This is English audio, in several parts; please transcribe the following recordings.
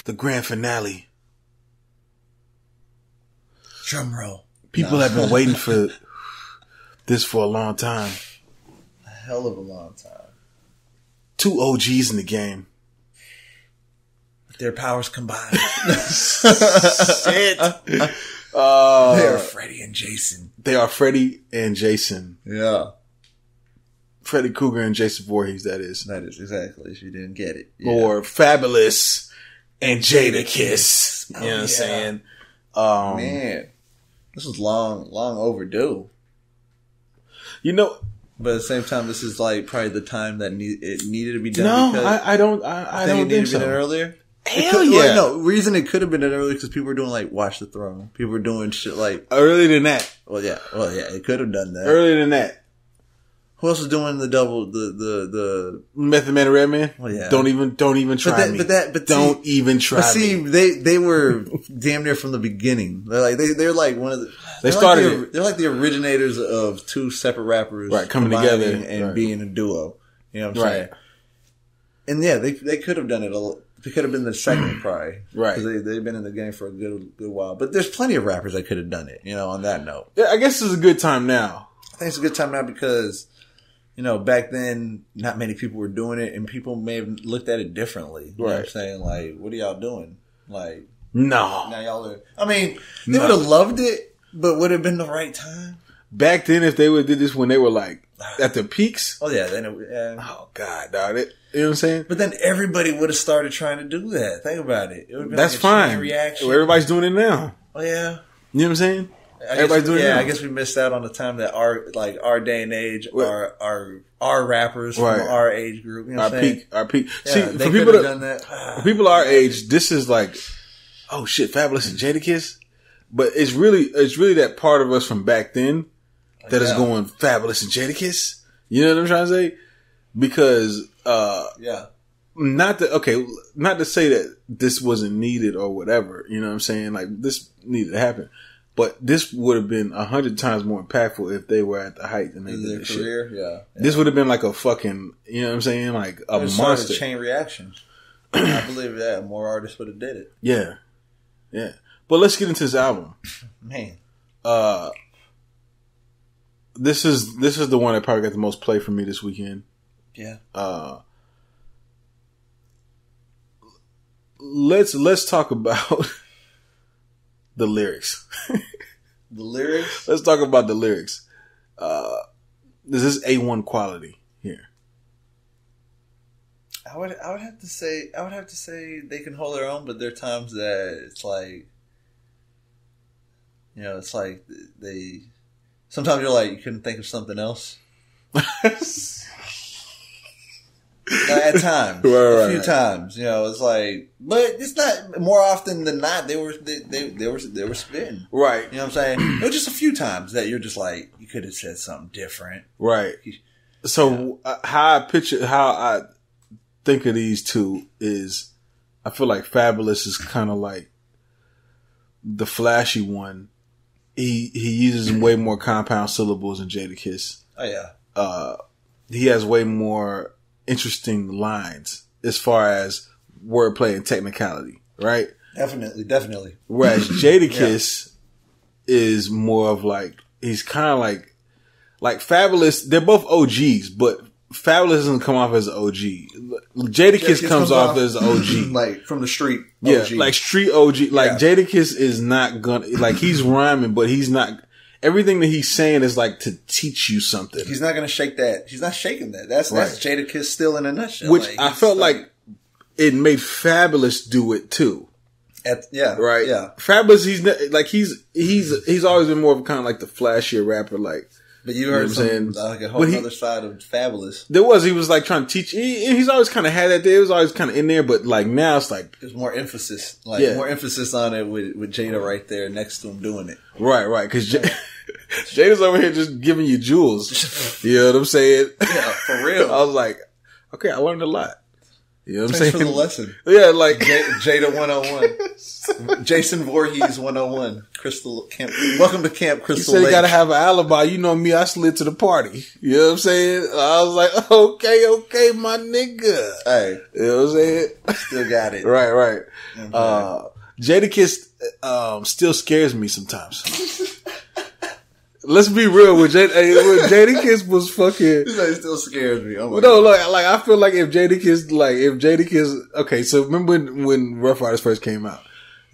the grand finale. Drum roll. People have been waiting for this for a long time. A hell of a long time. 2 OGs in the game. Their powers combined. Shit. They are Freddy and Jason. They are Freddy and Jason. Yeah. Freddy Krueger and Jason Voorhees, that is. That is exactly. If you didn't get it. Yeah. Or Fabolous and Jadakiss. You know what I'm saying? Man. This was long overdue. You know, but at the same time, this is like probably the time that it needed to be done. No, because I don't think so. Been earlier. Hell yeah! Well, no, reason it could have been done earlier because people were doing like Watch the Throne. People were doing shit like earlier than that. Well, yeah, it could have done that earlier than that. Who else was doing the Method Man and Redman? Well, yeah. Don't even try me. Don't even try me. See, they were damn near from the beginning. They're like one of the. They're like the originators of 2 separate rappers, right, coming together and being a duo. You know what I'm saying? And yeah, they could have done it. They could have been the second, probably, right? Because they've been in the game for a good while. But there's plenty of rappers that could have done it. You know, on that note, yeah, I guess it's a good time now. I think it's a good time now because, you know, back then not many people were doing it, and people may have looked at it differently. You know what I'm saying? Like, what are y'all doing? Like, no, now y'all are. I mean, they would have loved it, but would it have been the right time? Back then, if they would have did this when they were like at the peaks. Oh yeah, then oh god, dog, it. You know what I'm saying? But then everybody would have started trying to do that. Think about it. It would have been that's like a fine. chain reaction. Well, everybody's doing it now. Oh yeah. You know what I'm saying? Everybody's doing it now. I guess we missed out on the time that our day and age, our rappers from our age group. You know what I'm saying? Our peak. Yeah, see, they for people have done that. For people our age, this is like, oh shit, Fabolous and Jadakiss. But it's really that part of us from back then that is going Fabolous and Jadakiss. You know what I'm trying to say? Because not to say that this wasn't needed or whatever. You know what I'm saying? Like, this needed to happen. But this would have been 100 times more impactful if they were at the height than they did this career. Shit. Yeah. This would have been like a fucking, you know what I'm saying? Like a monster. Chain reaction. I believe that more artists would have did it. Yeah. Yeah. But let's get into this album. Man. This is the one that probably got the most play for me this weekend. Yeah. Let's talk about the lyrics. The lyrics? Let's talk about the lyrics. This is A1 quality here. I would have to say they can hold their own, but there are times that it's like, you know, it's like they. Sometimes you're like, you couldn't think of something else. At times, a few times, you know, it's like, but it's not more often than not. They were spitting, right? You know what I'm saying? It was just a few times that you're just like, you could have said something different, right? So how I think of these two is, I feel like Fabolous is kind of like the flashy one. He uses way more compound syllables than Jadakiss. Oh yeah. He has way more interesting lines as far as wordplay and technicality, right? Definitely. Whereas Jadakiss is more of like, he's kind of like Fabolous. They're both OGs, but Fabolous doesn't come off as an OG. Jadakiss comes off as an OG. Like from the street OG. Yeah, like street OG. Like Jadakiss is not gonna, like he's rhyming, but he's not, everything that he's saying is like to teach you something. He's not going to shake that. He's not shaking that. That's Jadakiss still in a nutshell. Which I felt like it made Fabolous do it too. Right? Yeah. Fabolous, he's always been more of kind of like the flashier rapper, like. But you heard like a whole other side of Fabolous. He was like trying to teach. He's always kind of had that there. It was always kind of in there, but like now it's like there's more emphasis, more emphasis on it with Jada right there next to him doing it. Right. Because Jada's over here just giving you jewels. You know what I'm saying? Yeah, for real. I was like, okay, I learned a lot. You know what I'm saying? For the lesson. Yeah, like Jada 101. Jason Voorhees 101. Crystal Camp. Welcome to Camp Crystal Lake. You gotta have an alibi. You know me, I slid to the party. You know what I'm saying? I was like, okay, my nigga. Hey. You know what I'm saying? Still got it. Right. Okay. Jadakiss still scares me sometimes. Let's be real with Jadakiss was fucking. This still scares me. Oh no, like I feel like if Jadakiss, okay. So remember when Rough Riders first came out,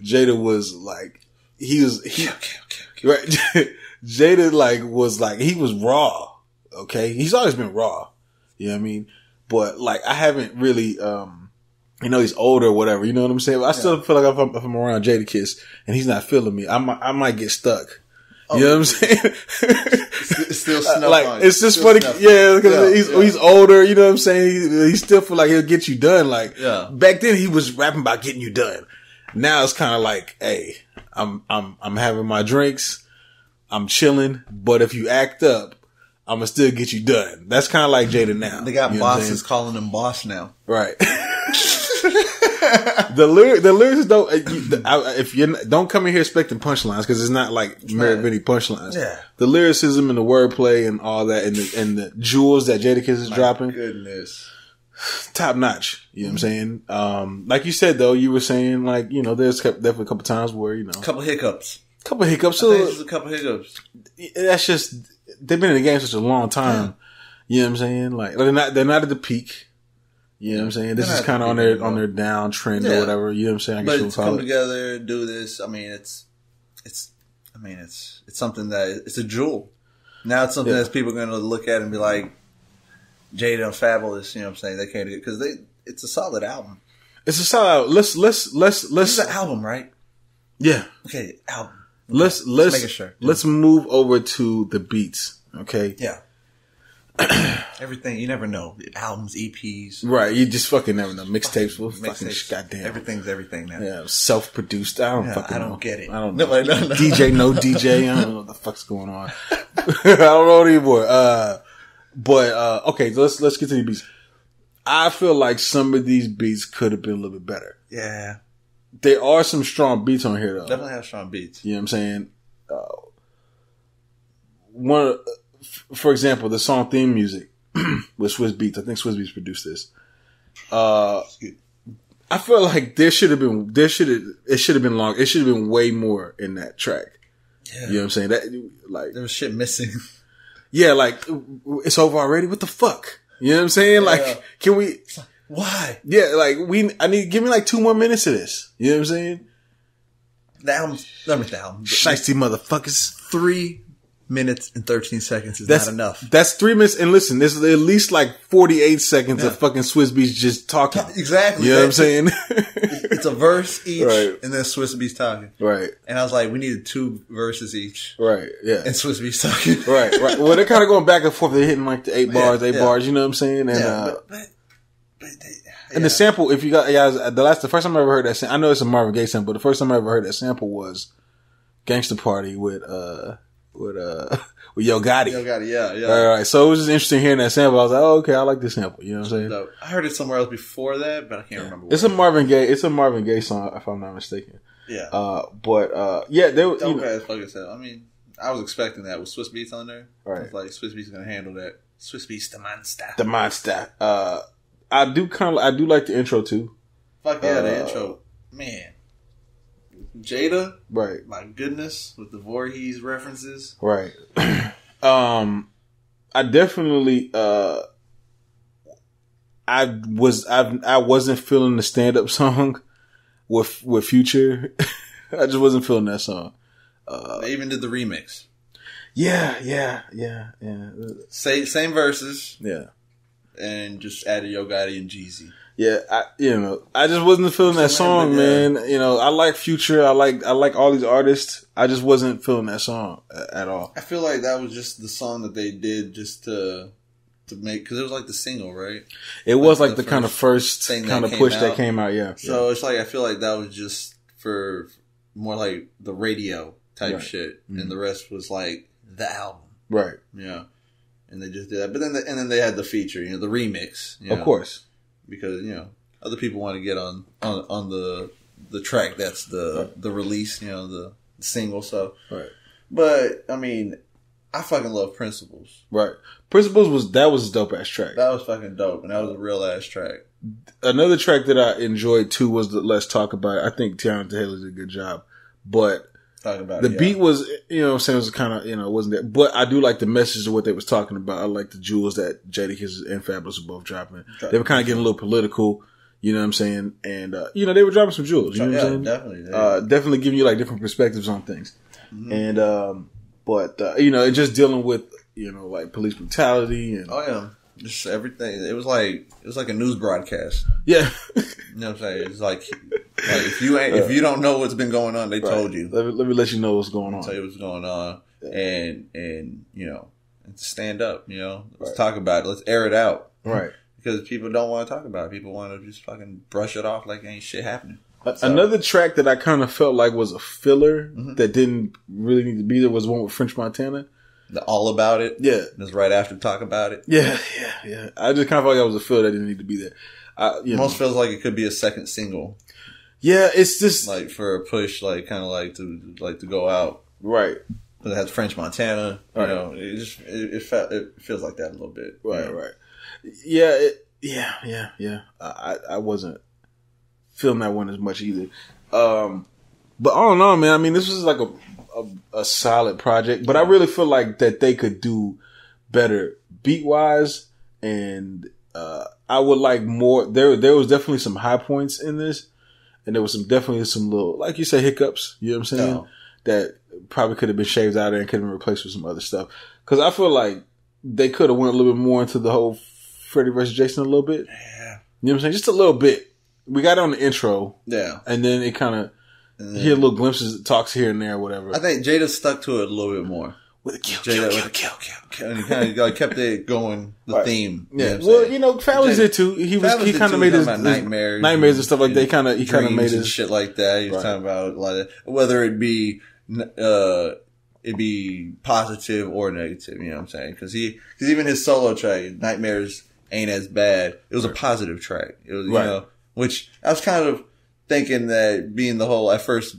Jada was like, okay. Right. Jada he was raw. Okay, he's always been raw. You know what I mean? But like I haven't really, he's older or whatever. You know what I'm saying? But I still feel like if I'm around Jadakiss and he's not feeling me, I might get stuck. You know what I'm saying? It's still snuff it's just funny. Yeah, because he's older. You know what I'm saying? He still feel like he'll get you done. Like, back then he was rapping about getting you done. Now it's kind of like, hey, I'm having my drinks. I'm chilling. But if you act up, I'm going to still get you done. That's kind of like Jada now. They got bosses calling him boss now. Right. The lyrics don't. If you don't come in here expecting punchlines because it's not like many punchlines. Yeah, the lyricism and the wordplay and all that and the jewels that Jadakiss is dropping. Goodness, top notch. You know what I'm saying? Like you said though, you were saying like there's definitely a couple times where a couple hiccups. So I think it's a couple hiccups. That's just they've been in the game such a long time. Yeah. You know what I'm saying? Like they're not at the peak. You know what I'm saying? This is kind of on their downtrend or whatever. You know what I'm saying? I guess but to come together, do this. I mean, it's something that it's a jewel. Now it's something that people are going to look at and be like, Jada and Fabolous. You know what I'm saying? They can't do it because it's a solid album. It's a solid album. Let's. This is an album, right? Yeah. Okay, album. Okay. Let's make sure. Let's move over to the beats. Okay. Yeah. Everything you never know. Albums, EPs, right? You just fucking never know. Mixtapes, fucking goddamn. Everything's everything now. Yeah, self-produced. I don't get it. I don't know. DJ, no DJ. I don't know what the fuck's going on. I don't know anymore. Okay, so let's get to the beats. I feel like some of these beats could have been a little bit better. Yeah, there are some strong beats on here though. Definitely have strong beats. You know what I'm saying? For example, the song theme music with Swizz Beatz. I think Swizz Beatz produced this. I feel like it should have been long. It should have been way more in that track. Yeah. You know what I'm saying? That like there was shit missing. Yeah, like it's over already. What the fuck? You know what I'm saying? Yeah. Like, can we? Why? Yeah, like give me like 2 more minutes of this. You know what I'm saying? The album. Shiesty motherfuckers. 3 minutes and 13 seconds is not enough. That's 3 minutes. And listen, there's at least like 48 seconds of fucking Swizz Beatz just talking. Exactly. You know what I'm saying? It's a verse each, and then Swizz Beatz talking. Right. And I was like, we needed 2 verses each. Right. Yeah. And Swizz Beatz talking. Right. Well, they're kind of going back and forth. They're hitting like the 8 bars. You know what I'm saying? And and the sample, if you got the first time I ever heard that sample, I know it's a Marvin Gaye sample, but the first time I ever heard that sample was Gangsta Party with Yo Gotti. Yeah. All right. So it was just interesting hearing that sample. I was like, oh, okay, I like this sample. You know what I'm saying? No, I heard it somewhere else before that, but I can't remember. It's a Marvin Gaye song, if I'm not mistaken. Yeah. They were. As fuck as hell. I mean, I was expecting that with Swizz Beatz on there. Right. I was like, Swizz Beatz gonna handle that. Swizz Beatz the monster. I do like the intro too. Fuck yeah, the intro, man. Jada, right? My goodness, with the Voorhees references, right? I definitely, I wasn't feeling the stand up song with Future. I just wasn't feeling that song. They even did the remix. Yeah. Same verses. Yeah. And just added Yo Gotti and Jeezy. Yeah, I just wasn't feeling that song, man. You know, I like Future. I like all these artists. I just wasn't feeling that song at all. I feel like that was just the song that they did just to make, because it was like the single, right? It was like the kind of first kind of push that came out, yeah. So it's like, I feel like that was just for more like the radio type shit, and the rest was like the album, right? Yeah. And they just did that. But then, and then they had the feature, the remix. Of course. Because, other people want to get on the track that's the release, the single. So, right. But I mean, I fucking love Principles. Right. Principles was a dope ass track. That was fucking dope, and that was a real ass track. Another track that I enjoyed too was the Let's Talk About It. I think Tiana Taylor did a good job, but the beat was, what I'm saying, was kind of, it wasn't that. But I do like the message of what they was talking about. I like the jewels that Jadakiss and Fabolous were both dropping. They were kind of getting a little political, you know what I'm saying? And, they were dropping some jewels, you know what I'm saying? Definitely. Definitely giving you like different perspectives on things. Mm-hmm. And, it's just dealing with, like police brutality and. Oh, yeah. Just everything. It was like a news broadcast. Yeah. You know what I'm saying? It's like if you don't know what's been going on, they told you. Let me let you know what's going on. Tell you what's going on. Yeah. And to stand up, let's talk about it. Let's air it out. Right. Because people don't want to talk about it. People want to just fucking brush it off like ain't shit happening. Another track that I kind of felt like was a filler that didn't really need to be there was one with French Montana. The All About It. Yeah. That's right after Talk About It. Yeah. I just kind of felt like that was a filler that didn't need to be there. Almost feels like it could be a second single. Yeah, it's just like for a push, like kind of like to go out. Right. Because it has French Montana. Right. It feels like that a little bit. Right, right. Yeah. I wasn't feeling that one as much either. But all in all, man, I mean, this was like a solid project, but I really feel like that they could do better beat wise, and I would like more. There was definitely some high points in this, and there was definitely some little, like you say, hiccups. You know what I'm saying? No. That probably could have been shaved out and could have been replaced with some other stuff. Because I feel like they could have went a little bit more into the whole Freddy versus Jason a little bit. Yeah, you know what I'm saying? Just a little bit. We got it on the intro. Yeah, and then it kind of. You hear little glimpses, talks here and there, or whatever. I think Jada stuck to it a little bit more. With a kill. And he kind of kept it going, the theme. Yeah. Fabolous did too. He kind of made his nightmares and stuff like that. He kind of made his shit like that. He was talking about like whether it be positive or negative. You know what I'm saying? Because even his solo track, Nightmares Ain't As Bad. It was a positive track. It was which I was kind of thinking that being the whole, at first,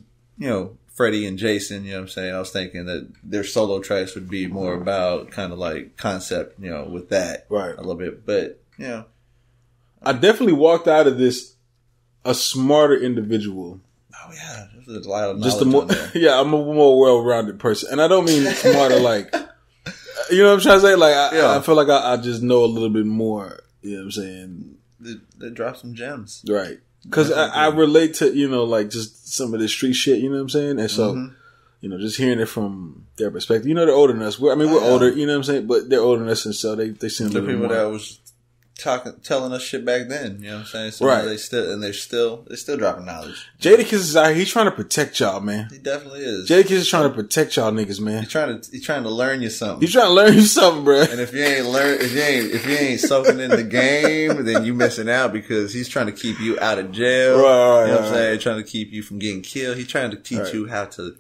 Freddy and Jason, you know what I'm saying? I was thinking that their solo tracks would be more about kind of like concept, with that. Right. A little bit. But, I definitely walked out of this a smarter individual. Oh, yeah. There's a lot of knowledge on there. Yeah, I'm a more well-rounded person. And I don't mean smarter like, you know what I'm trying to say? Like, I feel like I just know a little bit more, you know what I'm saying? They drop some gems. Right. Because I relate to, like just some of the street shit, you know what I'm saying? And so, just hearing it from their perspective. They're older than us. We're older, you know what I'm saying? But they're older than us, and so they seem a little bit more. The people that was telling us shit back then, you know what I'm saying? So right. They're still dropping knowledge. Jadakiss is out here. He's trying to protect y'all, man. He definitely is. Jadakiss is trying to protect y'all niggas, man. He's trying to learn you something. He's trying to learn you something, bro. And if you ain't soaking in the game, then you missing out, because he's trying to keep you out of jail. Right, you know what I'm saying? Trying to keep you from getting killed. He's trying to teach you how to,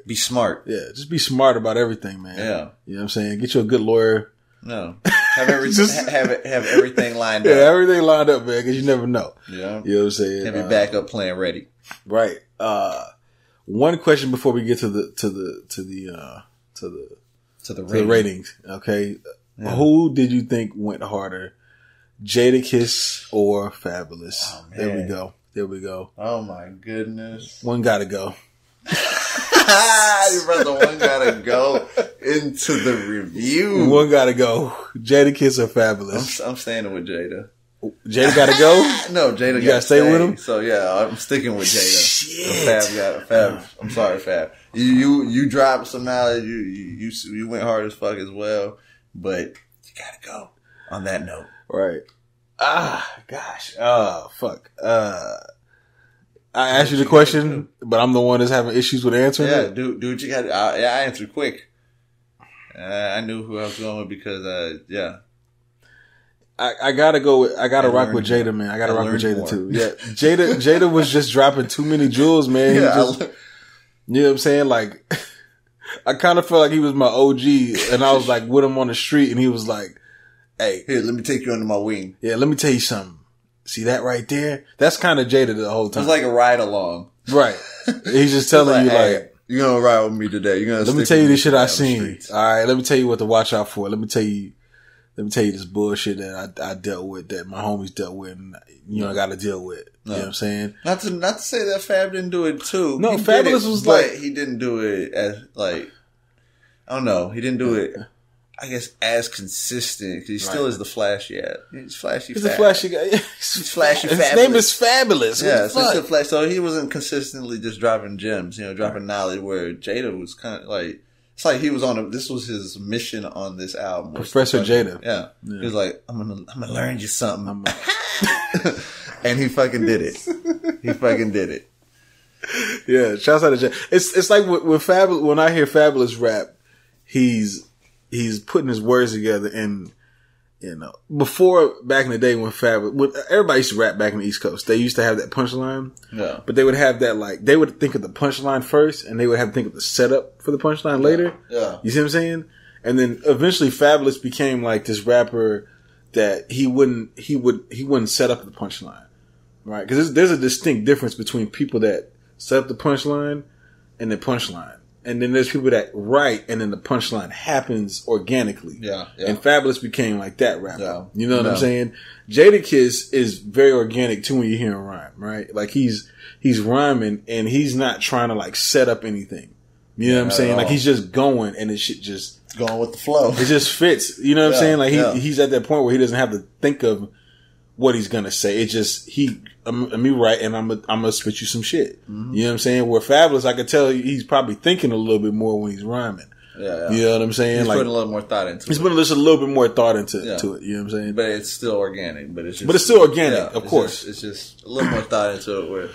be smart. Yeah, just be smart about everything, man. Yeah. You know what I'm saying? Get you a good lawyer. No. Have everything lined up. Yeah, everything lined up, man, because you never know. Yeah. You know what I'm saying? Have your backup plan ready. Right. One question before we get to the ratings. Okay. Yeah. Who did you think went harder? Jadakiss or Fabolous? Oh, man. There we go. Oh my goodness. One gotta go. Your brother, one gotta go into the review. One gotta go. Jadakiss or Fabolous? I'm staying with Jada. Jada gotta go? No, Jada gotta stay with him. So yeah, I'm sticking with Jada. Shit. Fab. I'm sorry, Fab. You dropped some knowledge. You went hard as fuck as well, but you gotta go. On that note, right? Gosh. Fuck. I asked you the question, but I'm the one that's having issues with answering it. Yeah, dude, you got. I answered quick. I knew who I was going with because, I gotta go with. I gotta rock with Jada, man. I gotta rock with Jada too. Yeah, Jada was just dropping too many jewels, man. You know what I'm saying? Like, I kind of felt like he was my OG, and I was like with him on the street, and he was like, "Hey, here, let me take you under my wing." Yeah, let me tell you something. see that right there? That's kind of Jada the whole time. It's like a ride along. Right. He's just telling you hey, like, you're going to ride with me today. You're gonna let me tell you this shit I seen. All right. Let me tell you what to watch out for. Let me tell you this bullshit that I dealt with, that my homies dealt with, and I got to deal with. You know what I'm saying? Not to say that Fab didn't do it too. No, Fabolous was like, he didn't do it as like, I don't know. He didn't do it, I guess, as consistent, because he still is the flashy ad. He's flashy. He's a flashy guy. He's flashy. His name is Fabolous. Yeah, so he's still flash. So he wasn't consistently just dropping gems, dropping knowledge. Where Jada was kind of like, it's like he was this was his mission on this album. Professor Jada. Yeah, he was like, I'm gonna learn you something, and he fucking did it. He fucking did it. Yeah, shouts out to Jada. It's like with Fabolous. When I hear Fabolous rap, he's putting his words together, and before, back in the day when everybody used to rap back in the East Coast, they used to have that punchline. Yeah. But they would have that they would think of the punchline first, and they would have to think of the setup for the punchline later. Yeah. You see what I'm saying? And then eventually Fabolous became like this rapper that he wouldn't set up the punchline. Right? Because there's a distinct difference between people that set up the punchline and the punchline. And then there's people that write, and then the punchline happens organically. Yeah. And Fabolous became like that rapper. Yeah. You know what I'm saying? Jadakiss is very organic too when you hear him rhyme, right? Like he's rhyming, and he's not trying to like set up anything. You know what I'm saying? Like he's just going, and it shit just going with the flow. It just fits. You know what I'm saying? Like he's at that point where he doesn't have to think of what he's gonna say. It just me right, and I'm gonna spit you some shit. Mm-hmm. You know what I'm saying? Where Fabolous, I could tell he's probably thinking a little bit more when he's rhyming. Yeah. You know what I'm saying? He's putting a little more thought into it. He's putting just a little bit more thought into it. You know what I'm saying? But it's still organic. But it's still organic, of course. It's just a little more thought into it. Where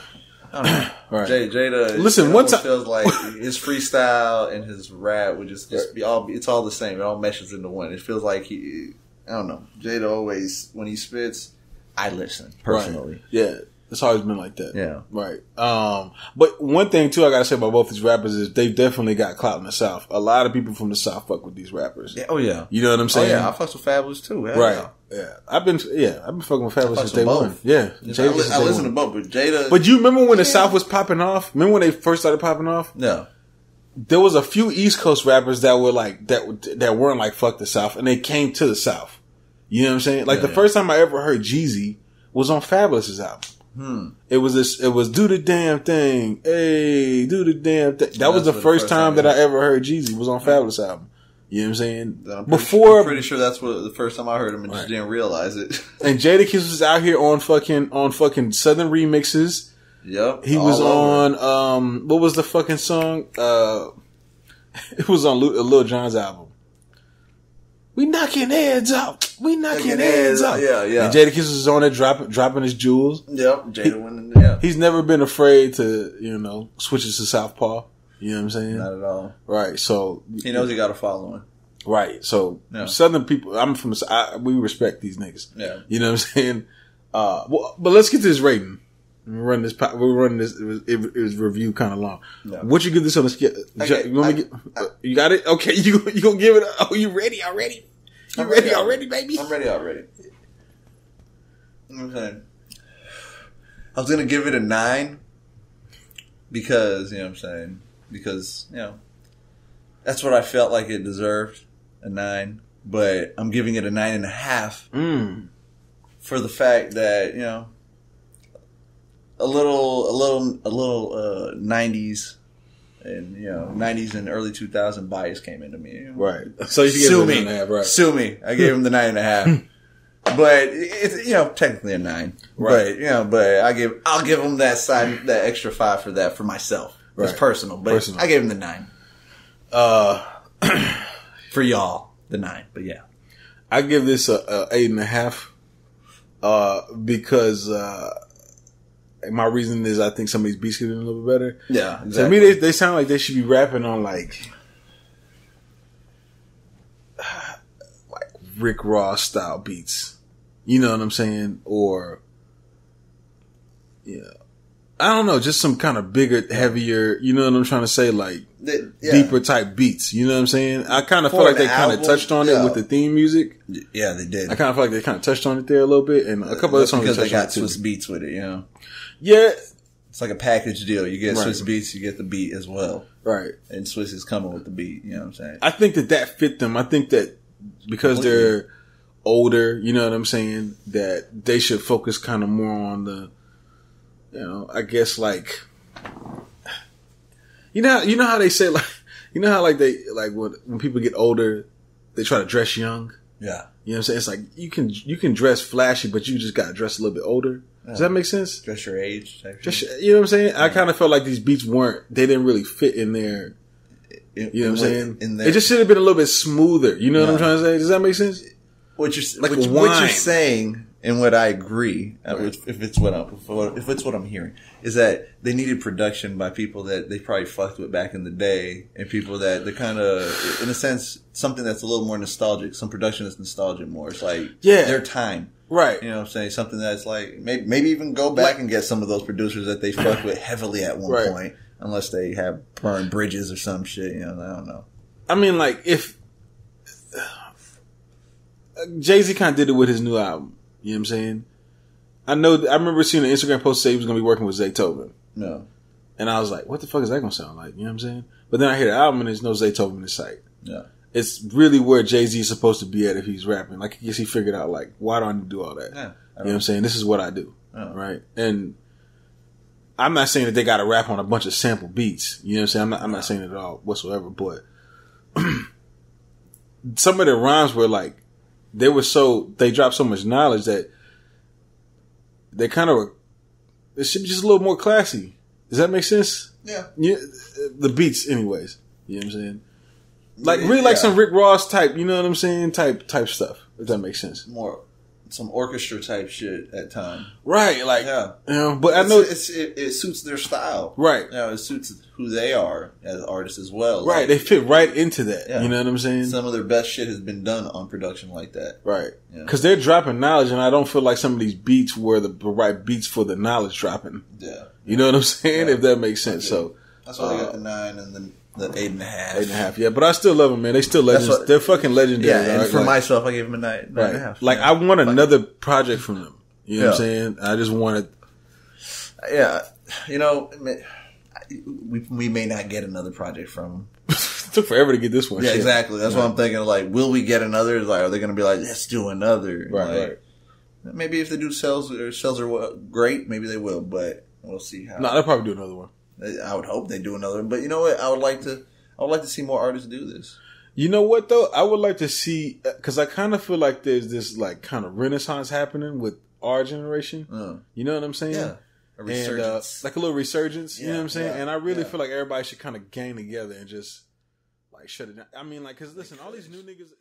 I don't know. Right. Jada. Listen, one time feels like his freestyle and his rap would just be all. It's all the same. It all meshes into one. It feels like I don't know. Jada always, when he spits, I listen personally. Right. Yeah, it's always been like that. Yeah, right. But one thing too, I gotta say about both these rappers is they've definitely got clout in the South. A lot of people from the South fuck with these rappers. Yeah. Oh yeah. You know what I'm saying? Oh yeah, I fuck with Fabolous too. Hell right. Yeah. I've been fucking with Fabolous since day one. Yeah. I listen to both, but Jada. But you remember when the South was popping off? Remember when they first started popping off? No. There was a few East Coast rappers that were like that weren't like fuck the South, and they came to the South. You know what I'm saying? Like the first time I ever heard Jeezy was on Fabolous's album. It was Do the Damn Thing. Hey, do the damn thing. That was the first time that I ever heard Jeezy was on Fabolous album. You know what I'm saying? I'm pretty sure that's the first time I heard him and just didn't realize it. And Jadakiss was out here on fucking Southern remixes. Yep. He was on what was the fucking song? It was on Lil Jon's album. We knocking heads out. We knocking heads out. Yeah. And Jadakiss was on it, dropping his jewels. Yep. Jada went. Yeah. He's never been afraid to switch it to Southpaw. You know what I'm saying? Not at all. Right. So he knows he got a following. Right. So Southern people, I'm from. We respect these niggas. Yeah. You know what I'm saying? But let's get to this rating. We're running this. It was review kind of long. Yeah. What you give this on the scale? You got it? Okay, you gonna give it? Oh, you ready already? You ready already, baby? I'm ready already. You know what I'm saying? I was gonna give it a 9 because that's what I felt like it deserved, a 9. But I'm giving it a 9.5 for the fact that a little 90s and 90s and early 2000 bias came into me. Right. So you sue me. Right. Sue me. I gave him the 9.5. But it's technically a 9. Right. But I'll give him that extra 5 for that for myself. Right. It's personal. But I gave him the 9. For y'all, the 9. But yeah. I give this a 8.5 because my reason is I think some of these beats could be a little bit better. Yeah, exactly. So to me, they sound like they should be rapping on like Rick Ross style beats. You know what I'm saying? Or I don't know, just some kind of bigger, heavier, you know what I'm trying to say, like deeper type beats. You know what I'm saying? I kind of felt like they kind of touched on it with the theme music. Yeah, they did. I kind of feel like they kind of touched on it there a little bit, and a couple other songs because they got Swiss beats with it. Yeah, it's like a package deal. You get Swiss beats, you get the beat as well, right? And Swiss is coming with the beat. You know what I'm saying? I think that fit them. I think that because they're older, you know what I'm saying, that they should focus kind of more on the. I guess like, you know how they say like, how like they like when people get older, they try to dress young. Yeah, you know what I'm saying. It's like you can dress flashy, but you just got to dress a little bit older. Yeah. Does that make sense? Dress your age. You know what I'm saying. Yeah. I kind of felt like these beats they didn't really fit in there. You know what I'm saying. It just should have been a little bit smoother. You know what I'm trying to say? Does that make sense? What you're saying. And what I agree, if it's what I'm hearing, is that they needed production by people that they probably fucked with back in the day, and people that they're kind of, in a sense, something that's a little more nostalgic. Some production that's nostalgic more. It's like their time, right? You know what I'm saying? Something that's like maybe even go back and get some of those producers that they fucked with heavily at one point, unless they have burned bridges or some shit. I don't know. I mean, like if Jay-Z kind of did it with his new album. You know what I'm saying? I remember seeing an Instagram post say he was going to be working with Zaytoven. No. And I was like, what the fuck is that going to sound like? You know what I'm saying? But then I hear the album and there's no Zaytoven in sight. Yeah. It's really where Jay-Z is supposed to be at if he's rapping. Like, I guess he figured out, like, why do I need to do all that? Yeah. You know what I'm saying? This is what I do. Oh. Right? And I'm not saying that they got to rap on a bunch of sample beats. You know what I'm saying? I'm not saying it at all whatsoever. But some of the rhymes were like, they dropped so much knowledge that they kind of, it should be just a little more classy. Does that make sense? Yeah. The beats anyways. You know what I'm saying? Like really like some Rick Ross type, you know what I'm saying? Type stuff. If that makes sense. More some orchestra type shit at times. Right, like but I know it suits their style. Right. It suits who they are as artists as well. Right, they fit right into that. Yeah. You know what I'm saying? Some of their best shit has been done on production like that. Right. Because they're dropping knowledge, and I don't feel like some of these beats were the right beats for the knowledge dropping. Yeah. You know what I'm saying? If that makes sense. So that's why they got the 9 and the 8.5. 8.5, yeah. But I still love them, man. They still legends. They're fucking legendary. Yeah, and for myself, I gave them a 9.5. Like, I want another project from them. You know what I'm saying? I just wanted... Yeah. We may not get another project from them. It took forever to get this one. Yeah, exactly. That's what I'm thinking. Like, will we get another? Like, are they going to be like, let's do another? Right. Maybe if they do sales are great, maybe they will, but we'll see how. No, they'll probably do another one. I would hope they do another one, but you know what? I would like to see more artists do this. You know what though? I would like to see, because I kind of feel like there's this like kind of renaissance happening with our generation. You know what I'm saying? Yeah. A resurgence. And, like a little resurgence. You know what I'm saying? And I really feel like everybody should kind of gang together and just like shut it down. I mean, like, because listen, all these new niggas.